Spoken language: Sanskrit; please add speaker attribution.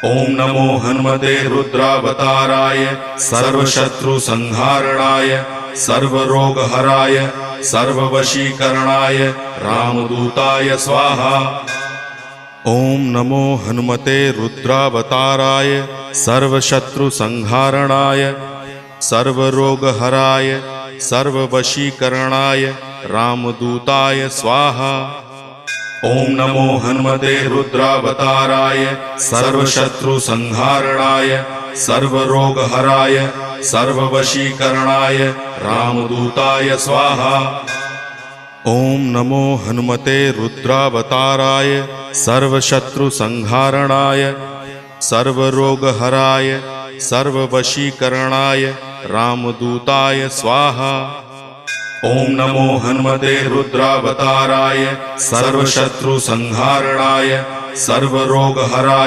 Speaker 1: ओम नमो हनुमते रुद्रावताराय सर्वशत्रुसंहारणाय सर्वरोगहराय सर्ववशीकरणाय रामदूताय स्वाहा। ओम नमो हनुमते रुद्रावताराय सर्वशत्रुसंहारणाय सर्वरोगहराय सर्ववशीकरणाय रामदूताय स्वाहा। ओम नमो हनुमते रुद्रावताराय सर्वशत्रुसंहारणाय सर्वरोगहराय सर्ववशीकरणाय रामदूताय स्वाहा। ओम नमो हनुमते रुद्रावताराय सर्वशत्रुसंहारणाय सर्वरोगहराय सर्ववशीकरणाय रामदूताय स्वाहा। ओम नमो हनुमते रुद्रावताराय सर्वशत्रुसंहारणाय सर्वरोगहराय